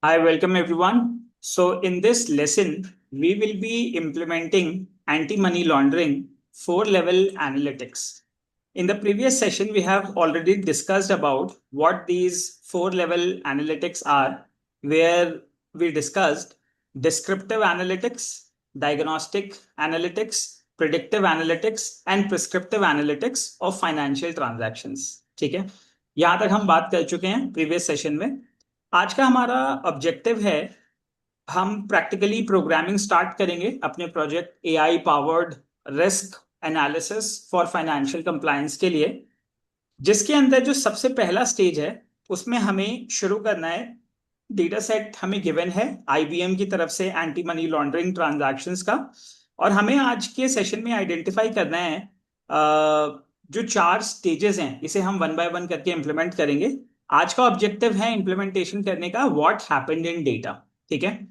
Hi, welcome everyone. So, in this lesson, we will be implementing anti money laundering 4 level analytics. In the previous session, we have already discussed about what these 4 level analytics are, where we discussed descriptive analytics, diagnostic analytics, predictive analytics, and prescriptive analytics of financial transactions. ठीक है, यहाँ तक हम बात कर चुके हैं previous session में। आज का हमारा ऑब्जेक्टिव है, हम प्रैक्टिकली प्रोग्रामिंग स्टार्ट करेंगे अपने project AI powered risk analysis for financial compliance के लिए, जिसके अंदर जो सबसे पहला स्टेज है उसमें हमें शुरू करना है। डेटा सेट हमें गिवन है आईबीएम की तरफ से एंटी मनी लॉन्ड्रिंग ट्रांजैक्शंस का, और हमें आज के सेशन में आइडेंटिफाई करना है जो 4 स्टेजेस हैं, इसे हम वन बाय वन करके इंप्लीमेंट करेंगे। आज का ऑब्जेक्टिव है इंप्लीमेंटेशन करने का व्हाट हैपेंड इन डेटा। ठीक है,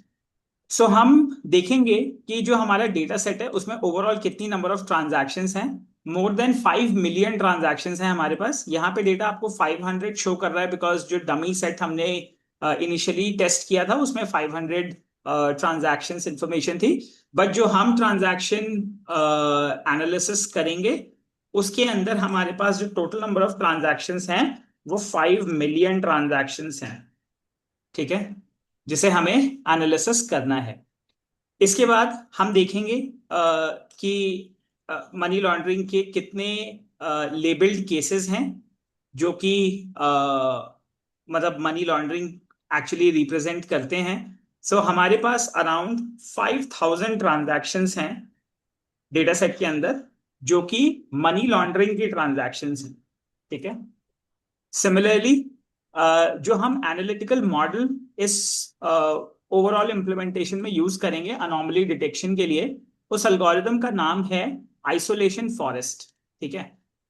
सो हम देखेंगे कि जो हमारा डेटा सेट है उसमें ओवरऑल कितनी नंबर ऑफ ट्रांजैक्शंस हैं। मोर देन 5 मिलियन ट्रांजैक्शंस हैं हमारे पास। यहाँ पे डेटा आपको 500 शो कर रहा है बिकॉज जो डमी सेट हमने इनिशियली टेस्ट किया था उसमें 500 ट्रांजैक्शंस इंफॉर्मेशन थी। बट जो हम ट्रांजैक्शन एनालिसिस करेंगे उसके अंदर हमारे पास जो टोटल नंबर ऑफ ट्रांजैक्शंस हैं वो 5 मिलियन ट्रांजैक्शंस हैं। ठीक है, जिसे हमें एनालिसिस करना है। इसके बाद हम देखेंगे कि मनी लॉन्ड्रिंग के कितने लेबल्ड केसेस हैं जो कि मतलब मनी लॉन्ड्रिंग एक्चुअली रिप्रेजेंट करते हैं। सो हमारे पास अराउंड 5,000 ट्रांजैक्शंस हैं डेटा सेट के अंदर जो कि मनी लॉन्ड्रिंग की ट्रांजैक्शंस हैं। ठीक है, सिमिलरली जो हम एनालिटिकल मॉडल इस ओवरऑल इंप्लीमेंटेशन में यूज करेंगे अनोमली डिटेक्शन के लिए, उस एल्गोरिदम का नाम है आइसोलेशन फॉरेस्ट। ठीक है,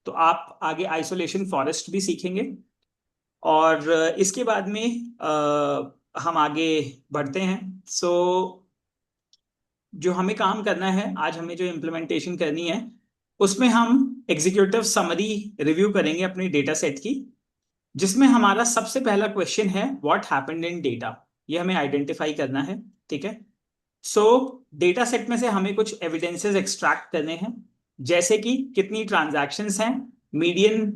तो आप आगे आइसोलेशन फॉरेस्ट भी सीखेंगे। और इसके बाद में हम आगे बढ़ते हैं। जो हमें काम करना है, आज हमें जो इम्प्लीमेंटेशन करनी है उसमें हम एग्जीक्यूटिव समरी रिव्यू करेंगे अपनी डेटा सेट की, जिसमें हमारा सबसे पहला क्वेश्चन है व्हाट हैपेंड इन डेटा। ये हमें आइडेंटिफाई करना है। ठीक है, सो डेटा सेट में से हमें कुछ एविडेंसेस एक्सट्रैक्ट करने हैं, जैसे कि कितनी ट्रांजैक्शंस हैं, मीडियन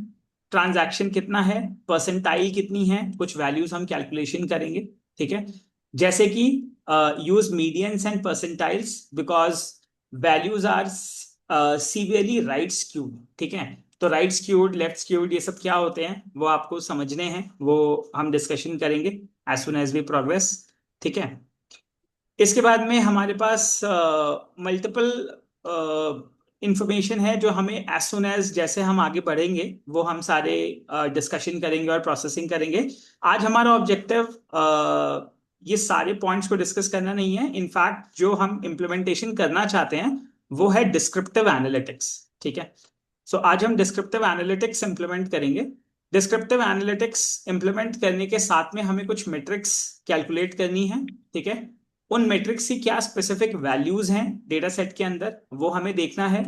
ट्रांजैक्शन कितना है, परसेंटाइल कितनी है, कुछ वैल्यूज हम कैलकुलेशन करेंगे। ठीक है, जैसे कि use medians and percentiles because values are severely right skewed. ठीक है, तो राइट स्क्यूड लेफ्ट स्क्यूड ये सब क्या होते हैं वो आपको समझने हैं, वो हम डिस्कशन करेंगे as soon as we progress. ठीक है, इसके बाद में हमारे पास मल्टीपल इंफॉर्मेशन है जो हमें एज सुन एज जैसे हम आगे बढ़ेंगे वो हम सारे डिस्कशन करेंगे और प्रोसेसिंग करेंगे। आज हमारा ऑब्जेक्टिव ये सारे पॉइंट्स को डिस्कस करना नहीं है। इनफैक्ट जो हम इम्प्लीमेंटेशन करना चाहते हैं वो है डिस्क्रिप्टिव एनालिटिक्स। ठीक है, सो आज हम डिस्क्रिप्टिव एनालिटिक्स इंप्लीमेंट करेंगे। डिस्क्रिप्टिव एनालिटिक्स इंप्लीमेंट करने के साथ में हमें कुछ मेट्रिक्स कैलकुलेट करनी है। ठीक है, उन मेट्रिक्स की क्या स्पेसिफिक वैल्यूज हैं डेटा सेट के अंदर वो हमें देखना है,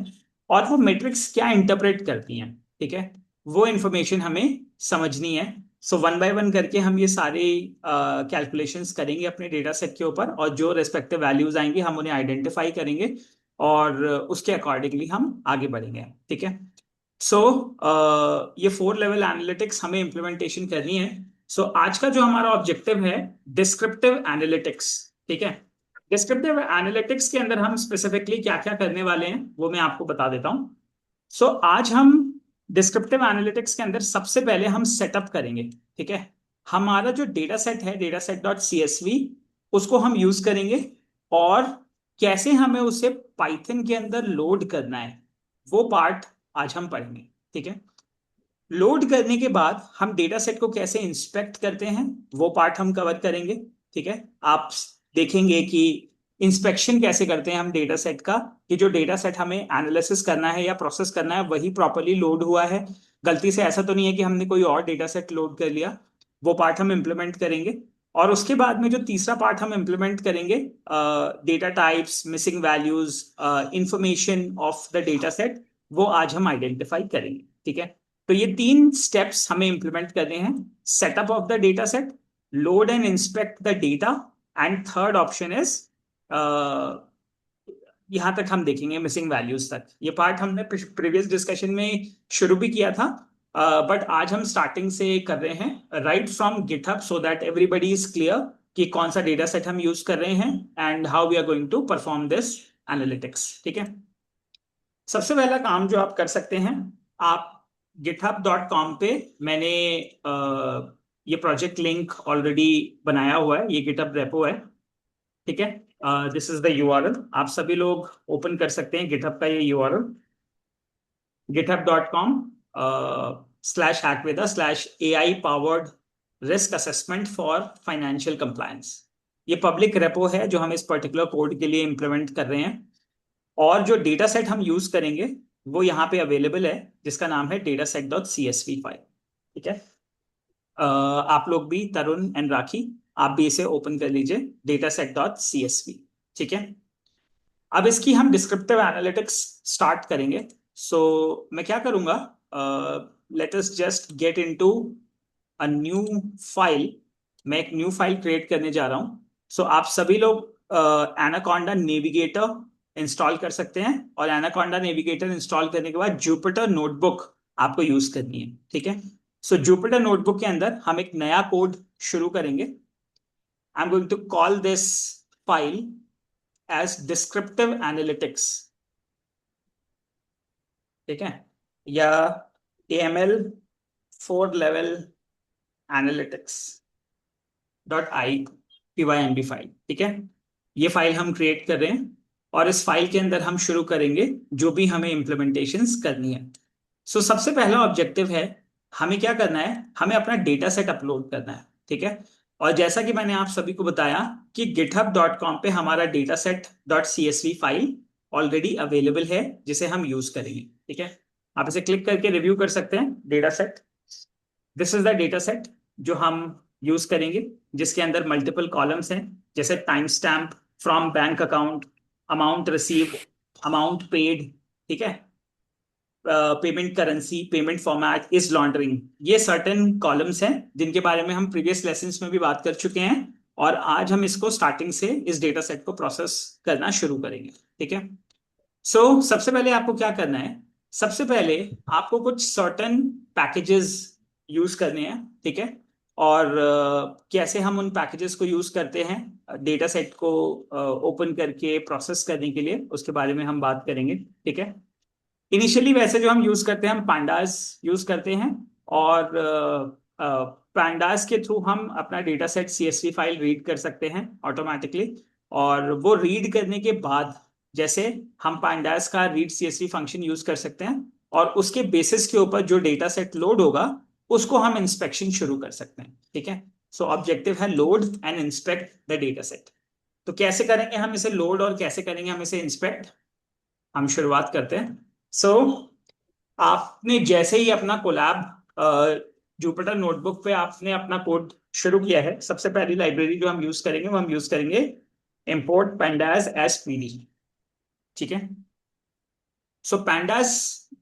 और वो मेट्रिक्स क्या इंटरप्रेट करती हैं। ठीक है, वो इंफॉर्मेशन हमें समझनी है। सो वन बाय वन करके हम ये सारे कैलकुलेशंस करेंगे अपने डेटा सेट के ऊपर, और जो रेस्पेक्टिव वैल्यूज आएंगे हम उन्हें आइडेंटिफाई करेंगे और उसके अकॉर्डिंगली हम आगे बढ़ेंगे। ठीक है, सो ये 4 लेवल एनालिटिक्स हमें इम्प्लीमेंटेशन करनी है। सो आज का जो हमारा ऑब्जेक्टिव है डिस्क्रिप्टिव एनालिटिक्स। ठीक है, डिस्क्रिप्टिव एनालिटिक्स के अंदर हम स्पेसिफिकली क्या क्या करने वाले हैं वो मैं आपको बता देता हूं। आज हम डिस्क्रिप्टिव एनालिटिक्स के अंदर सबसे पहले हम सेटअप करेंगे। ठीक है, हमारा जो डेटा सेट है data set dot C S V, उसको हम यूज करेंगे, और कैसे हमें उसे पाइथन के अंदर लोड करना है वो पार्ट आज हम पढ़ेंगे। ठीक है, लोड करने के बाद हम डेटा सेट को कैसे इंस्पेक्ट करते हैं वो पार्ट हम कवर करेंगे। ठीक है, आप देखेंगे कि इंस्पेक्शन कैसे करते हैं हम डेटा सेट का, कि जो डेटा सेट हमें एनालिसिस करना है या प्रोसेस करना है वही प्रॉपरली लोड हुआ है, गलती से ऐसा तो नहीं है कि हमने कोई और डेटा सेट लोड कर लिया। वो पार्ट हम इंप्लीमेंट करेंगे। और उसके बाद में जो तीसरा पार्ट हम इंप्लीमेंट करेंगे, data types, missing values, information of the data set, वो आज हम आइडेंटिफाई करेंगे। ठीक है, तो ये 3 स्टेप्स हमें इंप्लीमेंट करने हैं। Setup of the data set, load and inspect the data, and third option is यहां तक हम देखेंगे मिसिंग वैल्यूज तक। ये पार्ट हमने प्रीवियस डिस्कशन में शुरू भी किया था, बट आज हम स्टार्टिंग से कर रहे हैं right from GitHub, so that everybody is clear कि कौन सा डेटा सेट हम यूज कर रहे हैं and how we are going to perform this analytics. ठीक है, सबसे पहला काम जो आप कर सकते हैं, आप github.com पे मैंने ये प्रोजेक्ट लिंक ऑलरेडी बनाया हुआ है, ये गिटहब रेपो है। ठीक है, दिस इज द यूआरएल, आप सभी लोग ओपन कर सकते हैं गिटहब का ये URL, github.com /hackveda/AI powered risk assessment for financial compliance। ये पब्लिक रेपो है जो हम इस पर्टिकुलर कोड के लिए इंप्लीमेंट कर रहे हैं, और जो डेटा सेट हम यूज करेंगे वो यहाँ पे अवेलेबल है, जिसका नाम है dataset.csv फाइल। ठीक है, आप लोग भी, तरुण एंड राखी, आप भी इसे ओपन कर लीजिए, dataset.csv। ठीक है, अब इसकी हम डिस्क्रिप्टिव एनालिटिक्स स्टार्ट करेंगे। सो मैं क्या करूंगा, let us just get into a new file. मैं एक न्यू फाइल क्रिएट करने जा रहा हूं। सो आप सभी लोग एनाकोंडा नेविगेटर इंस्टॉल कर सकते हैं, और एनाकोंडा नेविगेटर इंस्टॉल करने के बाद जुपिटर नोटबुक आपको यूज करनी है। ठीक है, सो जुपिटर नोटबुक के अंदर हम एक नया कोड शुरू करेंगे। I am going to call this file as descriptive analytics. ठीक है, या AML 4 level analytics .ipynb file. ठीक है, ये फाइल हम क्रिएट कर रहे हैं, और इस फाइल के अंदर हम शुरू करेंगे जो भी हमें इम्प्लीमेंटेशंस करनी है। सो सबसे पहला ऑब्जेक्टिव है, हमें क्या करना है, हमें अपना डेटा सेट अपलोड करना है। ठीक है, और जैसा कि मैंने आप सभी को बताया कि github.com पे हमारा data set .csv file already available है, जिसे हम यूज करेंगे। ठीक है, आप इसे क्लिक करके रिव्यू कर सकते हैं। Data set, this is the data set जो हम यूज करेंगे, जिसके अंदर मल्टीपल कॉलम्स हैं, जैसे time stamp, from bank account, amount receive, amount paid. ठीक है, payment currency, payment format, is laundering, ये सर्टेन कॉलम्स हैं जिनके बारे में हम प्रीवियस लेसन्स में भी बात कर चुके हैं, और आज हम इसको स्टार्टिंग से इस डेटा सेट को प्रोसेस करना शुरू करेंगे। ठीक है, सो सबसे पहले आपको क्या करना है, सबसे पहले आपको कुछ सर्टेन पैकेजेस यूज करने हैं। ठीक है, और कैसे हम उन पैकेजेस को यूज करते हैं डेटा सेट को ओपन करके प्रोसेस करने के लिए, उसके बारे में हम बात करेंगे। ठीक है, इनिशियली वैसे जो हम यूज करते हैं, हम पांडास यूज करते हैं, और पांडास के थ्रू हम अपना data set CSV file read कर सकते हैं ऑटोमेटिकली, और वो रीड करने के बाद जैसे हम पांडास का रीड CSV फंक्शन यूज कर सकते हैं, और उसके बेसिस के ऊपर जो डेटा सेट लोड होगा उसको हम इंस्पेक्शन शुरू कर सकते हैं। ठीक है, सो ऑब्जेक्टिव है load and inspect the data set. तो कैसे करेंगे हम इसे लोड, और कैसे करेंगे हम इसे इंस्पेक्ट, हम शुरुआत करते हैं। सो आपने जैसे ही अपना कोलैब जुपिटर नोटबुक पे आपने अपना कोड शुरू किया है, सबसे पहली लाइब्रेरी जो हम यूज करेंगे वो हम यूज करेंगे import pandas as pd। ठीक है, सो pandas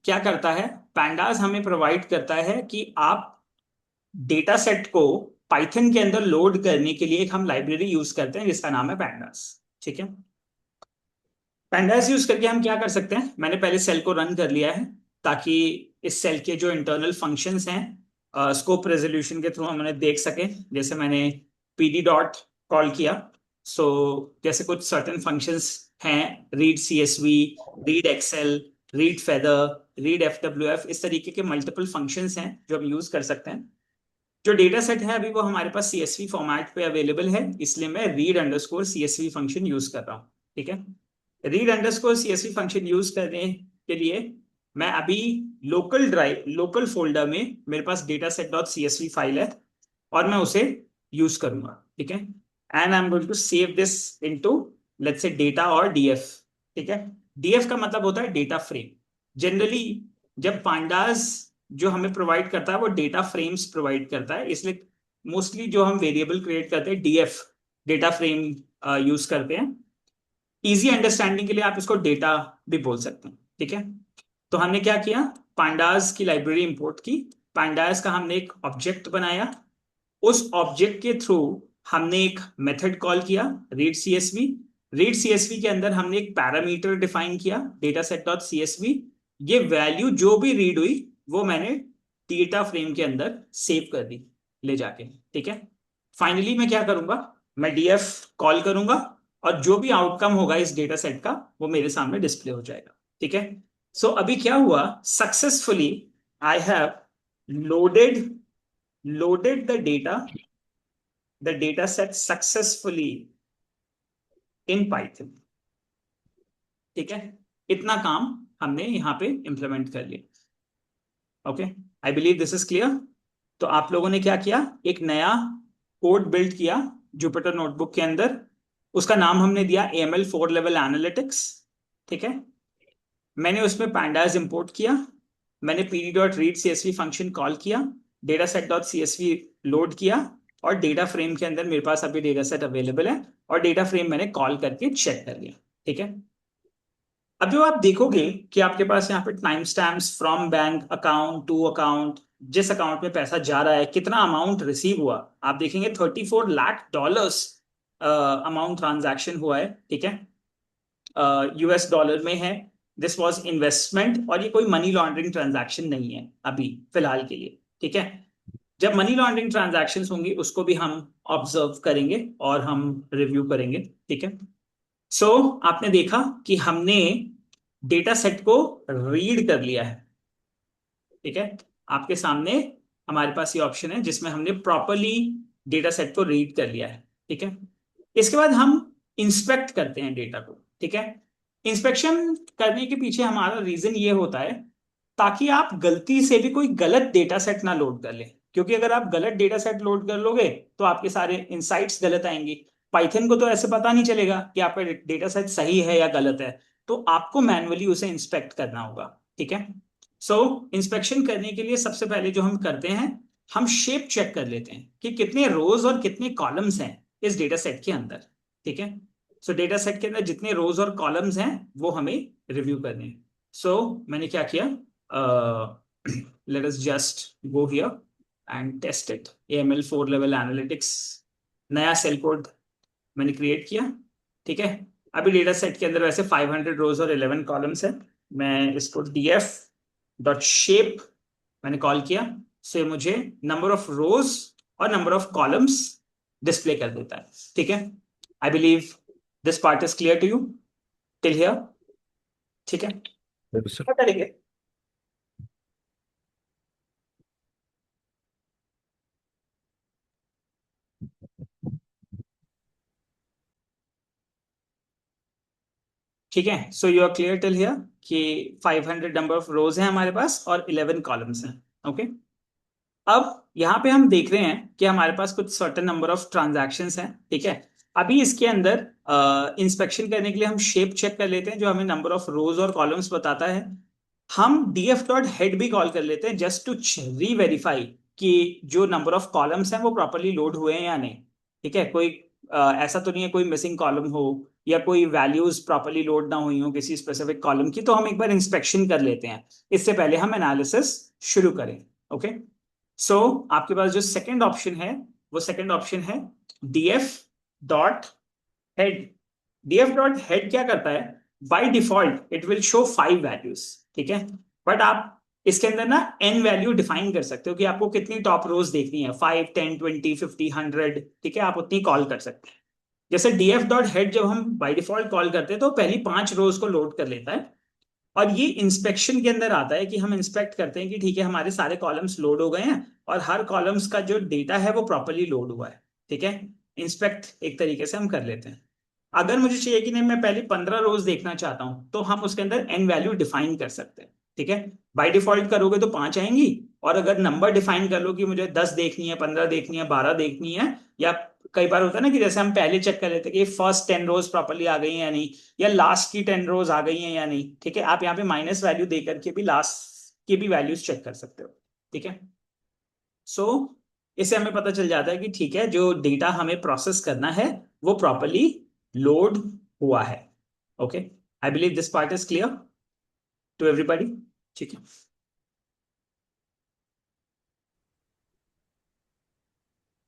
क्या करता है, pandas हमें प्रोवाइड करता है कि आप डेटा सेट को पाइथन के अंदर लोड करने के लिए एक हम लाइब्रेरी यूज करते हैं जिसका नाम है pandas। ठीक है, pandas यूज करके हम क्या कर सकते हैं, मैंने पहले सेल को रन कर लिया है, ताकि इस सेल के जो इंटरनल फंक्शंस हैं स्कोप रेजोल्यूशन के थ्रू हमने देख सके। जैसे मैंने pd डॉट कॉल किया, सो जैसे कुछ सर्टेन फंक्शंस हैं, read CSV, read Excel, read feather, read FWF, इस तरीके के मल्टीपल फंक्शंस हैं जो हम यूज कर सकते हैं। जो डेटा सेट है अभी वो हमारे पास CSV फॉर्मेट पे अवेलेबल है, इसलिए मैं read underscore CSV function use कर रहा हूँ। ठीक है, read underscore CSV function use करने के लिए मैं अभी लोकल ड्राइव, लोकल फोल्डर में मेरे पास data set dot CSV file है, और मैं उसे यूज करूंगा। ठीक है, and I am going to save this into let's say data और DF। ठीक है, DF का मतलब होता है डेटा फ्रेम। जनरली जब पांडास जो हमें प्रोवाइड करता है वो डेटा फ्रेम्स प्रोवाइड करता है, इसलिए मोस्टली जो हम वेरिएबल क्रिएट करते हैं DF, डेटा फ्रेम यूज करते हैं। इजी अंडरस्टैंडिंग के लिए आप इसको डेटा भी बोल सकते हैं। ठीक है, तो हमने क्या किया, पांडास की लाइब्रेरी इंपोर्ट की, पांडास का हमने एक ऑब्जेक्ट बनाया, उस ऑब्जेक्ट के थ्रू हमने एक मेथड कॉल किया रीड सीएसवी। रीड सीएसवी के अंदर हमने एक पैरामीटर डिफाइन किया डेटा सेट डॉट सीएसवी। ये वैल्यू जो भी रीड हुई वो मैंने डेटा फ्रेम के अंदर सेव कर दी ले जाके। ठीक है, फाइनली मैं क्या करूंगा, मैं डीएफ कॉल करूंगा और जो भी आउटकम होगा इस डेटा सेट का वो मेरे सामने डिस्प्ले हो जाएगा। ठीक है, सो अभी क्या हुआ, successfully I have loaded loaded the data set successfully in Python। ठीक है, इतना काम हमने यहां पे इंप्लीमेंट कर लिया। Okay, I believe this is clear. तो आप लोगों ने क्या किया, एक नया कोड बिल्ड किया जुपिटर नोटबुक के अंदर, उसका नाम हमने दिया AML 4 लेवल एनालिटिक्स। ठीक है, मैंने उसमें pandas इंपोर्ट किया, मैंने pd.read_csv फंक्शन कॉल किया, data set dot CSV load किया और डेटा फ्रेम के अंदर मेरे पास अभी डेटा सेट अवेलेबल है और डेटा फ्रेम मैंने कॉल करके चेक कर लिया। ठीक है, अब जो आप देखोगे कि आपके पास यहाँ पे time stamps from bank account to account, जिस अकाउंट में पैसा जा रहा है, कितना अमाउंट रिसीव हुआ, आप देखेंगे $34 लाख अमाउंट ट्रांजैक्शन हुआ है। ठीक है, US डॉलर में है। दिस वाज इन्वेस्टमेंट और ये कोई मनी लॉन्ड्रिंग ट्रांजैक्शन नहीं है अभी फिलहाल के लिए। ठीक है, जब मनी लॉन्ड्रिंग ट्रांजैक्शन होंगी उसको भी हम ऑब्जर्व करेंगे और हम रिव्यू करेंगे। ठीक है, सो आपने देखा कि हमने डेटा सेट को रीड कर लिया है। ठीक है, आपके सामने हमारे पास ये ऑप्शन है जिसमें हमने प्रॉपरली डेटा सेट को रीड कर लिया है। ठीक है, इसके बाद हम इंस्पेक्ट करते हैं डेटा को। ठीक है, इंस्पेक्शन करने के पीछे हमारा रीजन ये होता है ताकि आप गलती से भी कोई गलत डेटा सेट ना लोड कर ले, क्योंकि अगर आप गलत डेटा सेट लोड कर लोगे तो आपके सारे इंसाइट्स गलत आएंगी। पाइथन को तो ऐसे पता नहीं चलेगा कि आपका डेटा सेट सही है या गलत है, तो आपको मैन्युअली उसे इंस्पेक्ट करना होगा। ठीक है, सो इंस्पेक्शन करने के लिए सबसे पहले जो हम करते हैं, हम शेप चेक कर लेते हैं कि कितने रोज और कितने कॉलम्स हैं इस डेटा सेट के अंदर। ठीक है, सो डेटा सेट के अंदर जितने रोज और कॉलम्स हैं वो हमें रिव्यू करने हैं। सो मैंने क्या किया, let us just go here and test it। AML 4 level analytics नया सेल कोड मैंने क्रिएट किया। ठीक है, अभी डेटा सेट के अंदर वैसे 500 रोज और 11 कॉलम्स है। मैं इसको df डॉट शेप मैंने कॉल किया, से मुझे नंबर ऑफ रोज और नंबर ऑफ कॉलम्स डिस्प्ले कर देता है। ठीक है, I believe this part is clear to you till here. ठीक है, क्या करेंगे, ठीक है, so you are clear till here कि 500 नंबर ऑफ रोज हैं हमारे पास और 11 कॉलम्स हैं। ओके, अब यहाँ पे हम देख रहे हैं कि हमारे पास कुछ सर्टेन नंबर ऑफ ट्रांजैक्शंस हैं। ठीक है, अभी इसके अंदर इंस्पेक्शन करने के लिए हम शेप चेक कर लेते हैं जो हमें नंबर ऑफ रोज और कॉलम्स बताता है। हम df डॉट हेड भी कॉल कर लेते हैं जस्ट टू री वेरीफाई कि जो नंबर ऑफ कॉलम्स हैं वो प्रॉपरली लोड हुए हैं या नहीं। ठीक है, कोई ऐसा तो नहीं है कोई मिसिंग कॉलम हो या कोई वैल्यूज प्रॉपरली लोड ना हुई हो किसी स्पेसिफिक कॉलम की, तो हम एक बार इंस्पेक्शन कर लेते हैं इससे पहले हम एनालिसिस शुरू करें। ओके, सो आपके पास जो सेकंड ऑप्शन है वो सेकंड ऑप्शन है df dot head. df dot head क्या करता है, by default it will show 5 values. ठीक है, बट आप इसके अंदर ना n वैल्यू डिफाइन कर सकते हो कि आपको कितनी टॉप रोज देखनी है, 5 10 20 50 100। ठीक है, आप उतनी कॉल कर सकते हैं। जैसे df डॉट हेड जब हम बाय डिफॉल्ट कॉल करते हैं तो पहली 5 रोज को लोड कर लेता है और ये इंस्पेक्शन के अंदर आता है कि हम इंस्पेक्ट करते हैं कि ठीक है हमारे सारे कॉलम्स लोड हो गए हैं और हर कॉलम्स का जो डेटा है वो प्रॉपरली लोड हुआ है। ठीक है, इंस्पेक्ट एक तरीके से हम कर लेते हैं। अगर मुझे चाहिए कि नहीं मैं पहले 15 रोज देखना चाहता हूं तो हम उसके अंदर एन वैल्यू डिफाइन कर सकते हैं। ठीक है, बाय डिफॉल्ट करोगे तो 5 आएंगी और अगर नंबर डिफाइन कर लो कि मुझे 10 देखनी है, 15 देखनी है, 12 देखनी है, या कई बार होता है ना कि जैसे हम पहले चेक कर लेते हैं कि फर्स्ट 10 रोज प्रॉपरली आ गई हैं या नहीं, या लास्ट की 10 रोज आ गई हैं या नहीं। ठीक है, आप यहाँ पे माइनस वैल्यू दे करके भी लास्ट की भी वैल्यूज चेक कर सकते हो। ठीक है, सो इससे हमें पता चल जाता है कि ठीक है जो डेटा हमें प्रोसेस करना है वो प्रॉपरली लोड हुआ है। Okay, I believe this part is clear to everybody. ठीक है,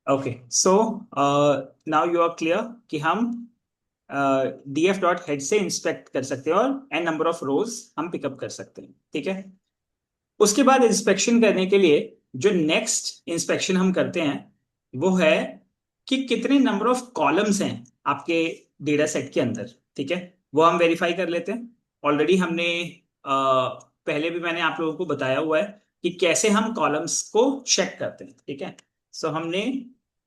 okay, so now you are clear कि हम डीएफ डॉट हेड से इंस्पेक्ट कर सकते हैं और एन नंबर ऑफ रोज हम पिकअप कर सकते हैं, ठीक है। उसके बाद इंस्पेक्शन करने के लिए जो नेक्स्ट इंस्पेक्शन हम करते हैं वो है कि कितने नंबर ऑफ कॉलम्स हैं आपके डेटा सेट के अंदर, ठीक है। वो हम वेरीफाई कर लेते हैं। ऑलरेडी हमने पहले भी मैंने आप लोगों को बताया हुआ है कि कैसे हम कॉलम्स को चेक करते हैं, ठीक है। सो हमने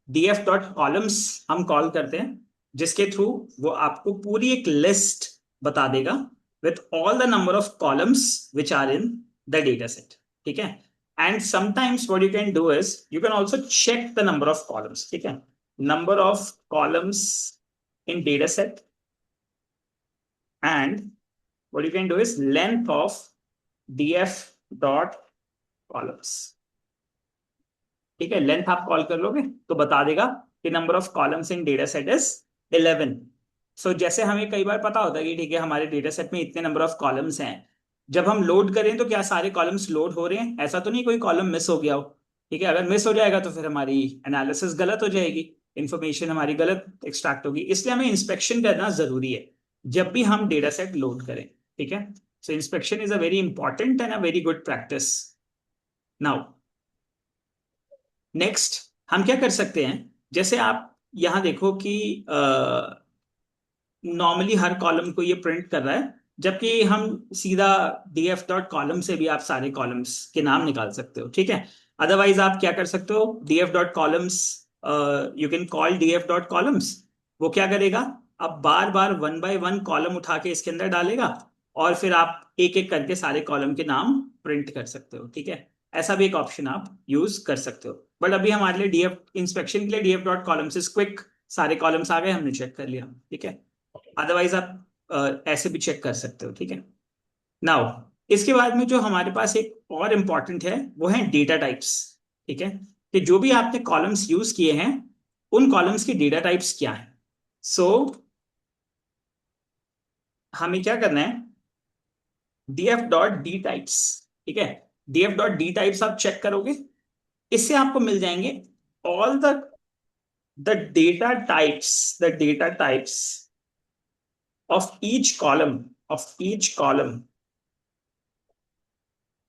df डॉट कॉलम्स हम कॉल करते हैं, जिसके थ्रू वो आपको पूरी एक लिस्ट बता देगा with all the number of columns which are in the data set, ठीक है। And sometimes what you can do is you can also check the number of columns, ठीक है। Number of columns in data set, and what you can do is length of df dot columns, ठीक है। Length आप call कर लोगे तो बता देगा कि number of columns in data set is 11। सो जैसे हमें कई बार पता होता है कि ठीक है हमारे डेटा सेट में इतने नंबर ऑफ कॉलम्स हैं, जब हम लोड करें तो क्या सारे कॉलम्स लोड हो रहे हैं, ऐसा तो नहीं कोई कॉलम मिस हो गया हो, ठीक है। अगर मिस हो जाएगा तो फिर हमारी एनालिसिस गलत हो जाएगी, इंफॉर्मेशन हमारी गलत एक्सट्रैक्ट होगी। इसलिए हमें इंस्पेक्शन करना जरूरी है जब भी हम डेटा सेट लोड करें, ठीक है। So inspection is a very important and a very good practice. Now next हम क्या कर सकते हैं, जैसे आप यहां देखो कि नॉर्मली हर कॉलम को ये प्रिंट कर रहा है, जबकि हम सीधा df डॉट कॉलम से भी आप सारे कॉलम्स के नाम निकाल सकते हो, ठीक है। अदरवाइज आप क्या कर सकते हो, df dot columns, you can call df dot columns. वो क्या करेगा, अब बार बार वन बाय वन कॉलम उठा के इसके अंदर डालेगा और फिर आप एक एक करके सारे कॉलम के नाम प्रिंट कर सकते हो, ठीक है। ऐसा भी एक ऑप्शन आप यूज कर सकते हो, बट अभी हमारे लिए डीएफ इंस्पेक्शन के लिए df dot columns is quick. सारे कॉलम्स आ गए, हमने चेक कर लिया, ठीक है। अदरवाइज आप ऐसे भी चेक कर सकते हो, ठीक है। नाउ इसके बाद में जो हमारे पास एक और इम्पॉर्टेंट है वो है डेटा टाइप्स, ठीक है। कि जो भी आपने कॉलम्स यूज किए हैं उन कॉलम्स की डेटा टाइप्स क्या है। सो हमें क्या करना है, डीएफ डॉट डी टाइप्स, ठीक है। डीएफ डॉट डी टाइप्स आप चेक करोगे, इससे आपको मिल जाएंगे all the data types of each column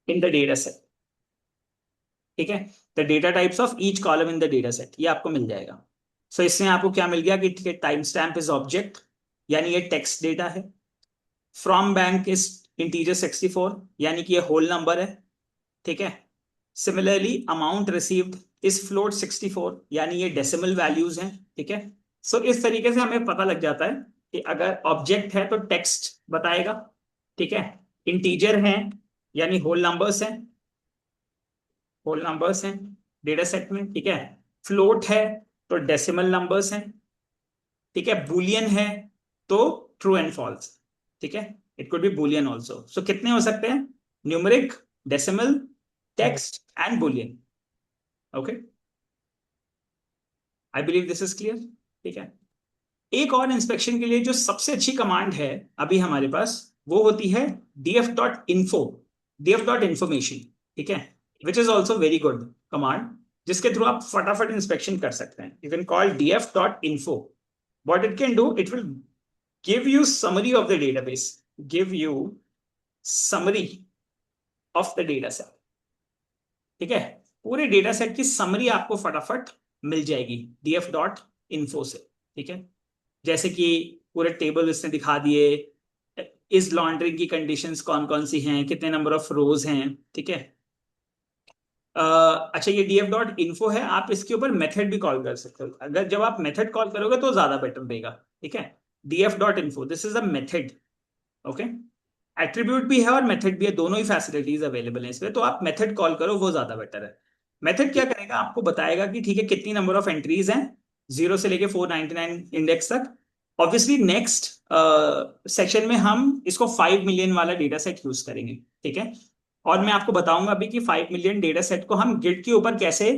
in the data set, ठीक है। The data types of each column in the data set ये आपको मिल जाएगा। सो इसमें आपको क्या मिल गया कि ठीक है, टाइम स्टैम्प इज ऑब्जेक्ट, यानी ये टेक्स्ट डेटा है। फ्रॉम बैंक इज इंटीजर 64, यानी कि ये होल नंबर है, ठीक है। Similarly amount received is float 64, यानी ये डेसिमल वैल्यूज हैं, ठीक है। सो इस तरीके से हमें पता लग जाता है कि अगर ऑब्जेक्ट है तो टेक्स्ट बताएगा, ठीक है। इंटीजर है यानी होल नंबर्स हैं डेटा सेट में, ठीक है। फ्लोट है तो डेसिमल नंबर्स हैं, ठीक है। बुलियन है तो ट्रू एंड फॉल्स, ठीक है। It could be boolean also. So कितने हो सकते हैं, numeric, decimal, text and boolean. Okay, I believe this is clear, ठीक है। एक और इंस्पेक्शन के लिए जो सबसे अच्छी कमांड है अभी हमारे पास वो होती है df dot info, df dot information, ठीक है। Which is also very good command, जिसके थ्रू आप फटाफट इंस्पेक्शन कर सकते हैं। You can call df dot info. what it can do, it will give you summary of the database, give you summary of the data set, ठीक है। पूरे data set की समरी आपको फटाफट मिल जाएगी df डॉट इन्फो से, ठीक है। जैसे कि पूरे टेबल इसने दिखा दिए, इस लॉन्ड्रिंग की कंडीशंस कौन कौन सी हैं, कितने नंबर ऑफ रोज हैं, ठीक है। अच्छा, ये df डॉट इन्फो है, आप इसके ऊपर मेथड भी कॉल कर सकते हो। अगर जब आप मेथड कॉल करोगे तो ज्यादा बेटर देगा, ठीक है। df dot info, this is a method, okay. Attribute भी है और मेथड भी है, दोनों ही फैसिलिटीज अवेलेबल है इसमें, तो आप मेथड कॉल करो वो ज्यादा बेटर है। मेथड क्या करेगा, आपको बताएगा कि ठीक है कितनी नंबर ऑफ एंट्रीज हैं 0 से लेके 499 इंडेक्स तक। ऑब्वियसली नेक्स्ट सेक्शन में हम इसको 5 मिलियन वाला डेटा सेट यूज करेंगे, ठीक है। और मैं आपको बताऊंगा अभी कि 5 मिलियन डेटा सेट को हम गिट के ऊपर कैसे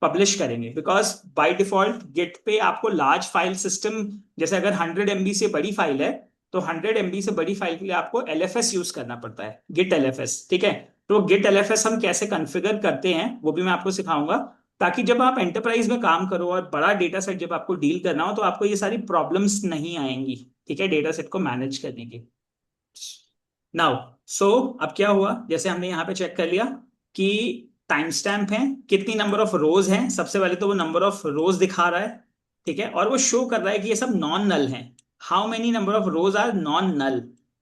पब्लिश करेंगे, बिकॉज बाय डिफॉल्ट गिट पे आपको लार्ज फाइल सिस्टम, जैसे अगर 100 MB से बड़ी फाइल है तो 100 MB से बड़ी फाइल के लिए आपको एलएफएस यूज करना पड़ता है, गिट एलएफएस, ठीक है। तो गिट एलएफएस हम कैसे कॉन्फ़िगर करते हैं वो भी मैं आपको सिखाऊंगा। ताकि जब आप एंटरप्राइज में काम करो और बड़ा डेटा सेट जब आपको डील करना हो तो आपको ये सारी प्रॉब्लम्स नहीं आएंगी, ठीक है, डेटा सेट को मैनेज करने की। नाउ सो अब क्या हुआ, जैसे हमने यहाँ पे चेक कर लिया कि टाइम स्टैम्प है, कितनी नंबर ऑफ रोज हैं, सबसे पहले तो वो नंबर ऑफ रोज दिखा रहा है, ठीक है, और वो शो कर रहा है कि ये सब नॉन नल है। How many number of rows are non null,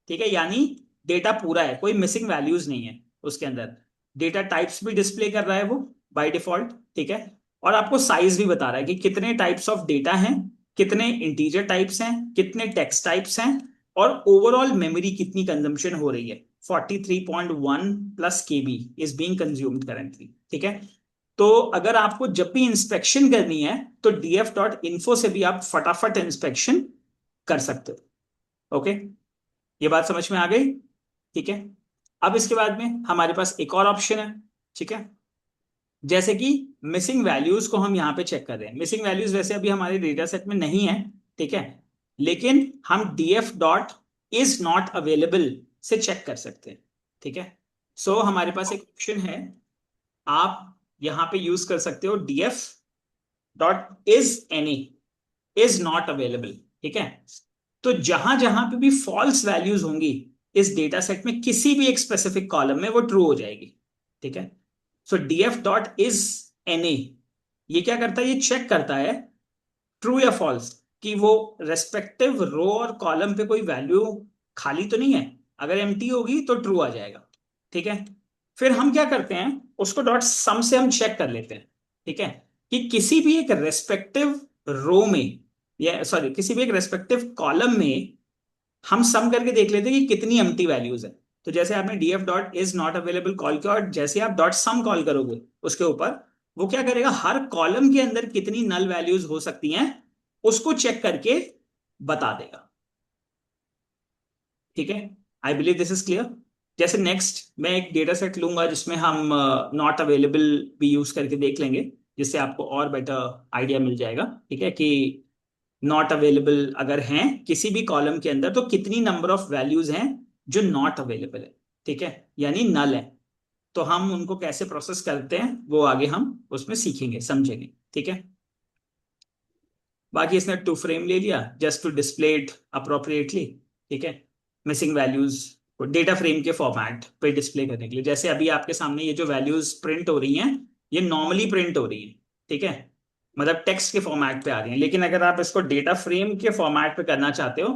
ठीक है, यानी डेटा पूरा है, कोई मिसिंग वैल्यूज नहीं है उसके अंदर। डेटा टाइप्स भी डिस्प्ले कर रहा है वो बाय डिफॉल्ट, ठीक है, और आपको साइज भी बता रहा है कि कितने टाइप्स ऑफ डेटा हैं, कितने इंटीजर टाइप्स हैं, कितने टेक्स्ट टाइप्स हैं, और ओवरऑल मेमोरी कितनी कंजम्पशन हो रही है। 43.1 plus KB is being consumed currently, ठीक है। तो अगर आपको जब भी इंस्पेक्शन करनी है तो df.info से भी आप फटाफट इंस्पेक्शन कर सकते हो। ओके, ये बात समझ में आ गई, ठीक है। अब इसके बाद में हमारे पास एक और ऑप्शन है, ठीक है, जैसे कि मिसिंग वैल्यूज को हम यहाँ पे चेक कर रहे हैं। मिसिंग वैल्यूज वैसे अभी हमारे डेटा सेट में नहीं है, ठीक है, लेकिन हम df.is not available से चेक कर सकते हैं, ठीक है। सो हमारे पास एक ऑप्शन है, आप यहाँ पे यूज कर सकते हो df.is_any इज नॉट अवेलेबल, ठीक है। तो जहां जहां पे भी फॉल्स वैल्यूज होंगी इस डेटा सेट में किसी भी एक स्पेसिफिक कॉलम में वो ट्रू हो जाएगी, ठीक है। सो df.is_any ये क्या करता है, ये चेक करता है ट्रू या फॉल्स कि वो रेस्पेक्टिव रो और कॉलम पे कोई वैल्यू खाली तो नहीं है। अगर एम्प्टी होगी तो ट्रू आ जाएगा, ठीक है। फिर हम क्या करते हैं, उसको डॉट सम से हम चेक कर लेते हैं, ठीक है, कि किसी भी एक रेस्पेक्टिव रो में या सॉरी किसी भी एक रेस्पेक्टिव कॉलम में हम सम करके देख लेते हैं कि कितनी एम्प्टी वैल्यूज है। तो जैसे आपने df.is_not_available कॉल किया और जैसे आप डॉट सम कॉल करोगे उसके ऊपर, वो क्या करेगा, हर कॉलम के अंदर कितनी नल वैल्यूज हो सकती हैं उसको चेक करके बता देगा, ठीक है। I believe this is clear. जैसे नेक्स्ट मैं एक डेटा सेट लूंगा जिसमें हम नॉट अवेलेबल भी यूज करके देख लेंगे, जिससे आपको और बेटर आइडिया मिल जाएगा, ठीक है, कि नॉट अवेलेबल अगर हैं किसी भी कॉलम के अंदर तो कितनी नंबर ऑफ वैल्यूज हैं जो नॉट अवेलेबल है, ठीक है, यानी नल है। तो हम उनको कैसे प्रोसेस करते हैं वो आगे हम उसमें सीखेंगे समझेंगे, ठीक है। बाकी इसने टू फ्रेम ले लिया just to display it appropriately, ठीक है, मिसिंग वैल्यूज को डेटा फ्रेम के फॉर्मेट पे डिस्प्ले करने के लिए। जैसे अभी आपके सामने ये जो वैल्यूज प्रिंट हो रही हैं ये नॉर्मली प्रिंट हो रही हैं, ठीक है, मतलब टेक्स्ट के फॉर्मेट पे आ रही हैं, लेकिन अगर आप इसको डेटा फ्रेम के फॉर्मेट पे करना चाहते हो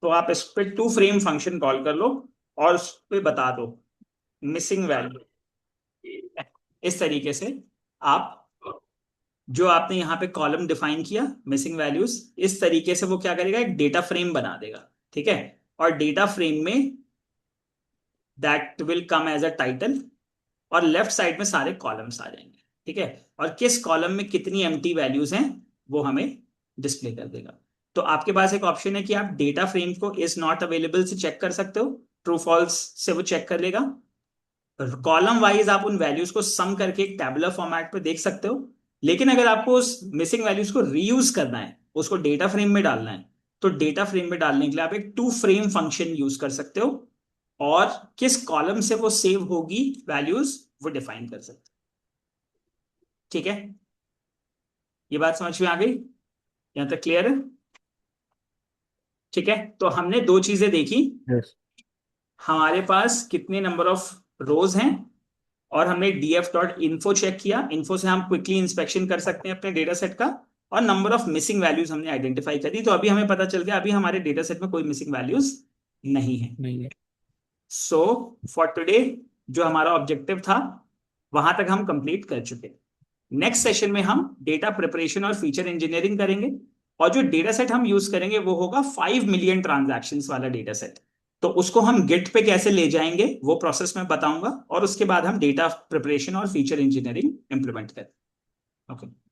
तो आप इस पे टू फ्रेम फंक्शन कॉल कर लो और उस पे बता दो मिसिंग वैल्यू। इस तरीके से आप जो आपने यहाँ पे कॉलम डिफाइन किया मिसिंग वैल्यूज, इस तरीके से वो क्या करेगा, एक डेटा फ्रेम बना देगा, ठीक है। और डेटा फ्रेम में that will come as a title और लेफ्ट साइड में सारे कॉलम्स आ जाएंगे, ठीक है, और किस कॉलम में कितनी एम्प्टी वैल्यूज हैं वो हमें डिस्प्ले कर देगा। तो आपके पास एक ऑप्शन है कि आप डेटा फ्रेम को इज नॉट अवेलेबल से चेक कर सकते हो, ट्रू फॉल्स से वो चेक कर लेगा। कॉलम वाइज आप उन वैल्यूज को सम करके एक टैबुलर फॉर्मेट पे देख सकते हो। लेकिन अगर आपको उस मिसिंग वैल्यूज को रीयूज करना है, उसको डेटा फ्रेम में डालना है, तो डेटा फ्रेम में डालने के लिए आप एक टू फ्रेम फंक्शन यूज कर सकते हो और किस कॉलम से वो सेव होगी वैल्यूज वो डिफाइन कर सकते हो, ठीक है। ये बात समझ में आ गई, यहां तक क्लियर है, ठीक है। तो हमने दो चीजें देखी, यस। हमारे पास कितने नंबर ऑफ रोज हैं और हमने df.info चेक किया, इन्फो से हम क्विकली इंस्पेक्शन कर सकते हैं अपने डेटा सेट का, और नंबर ऑफ मिसिंग वैल्यूज हमने आइडेंटिफाई करी। तो अभी हमें पता चल गया अभी हमारे डेटा सेट में कोई मिसिंग वैल्यूज नहीं है। नहीं है। सो फॉर टुडे जो हमारा ऑब्जेक्टिव था वहां तक हम कंप्लीट कर चुके हैं। नेक्स्ट सेशन में हम डेटा प्रिपरेशन और फीचर इंजीनियरिंग करेंगे, और जो डेटा सेट हम यूज करेंगे वो होगा 5 मिलियन ट्रांजैक्शन वाला डेटा सेट। तो उसको हम गिट पे कैसे ले जाएंगे वो प्रोसेस मैं बताऊंगा, और उसके बाद हम डेटा प्रिपरेशन और फीचर इंजीनियरिंग इंप्लीमेंट करें। ओके।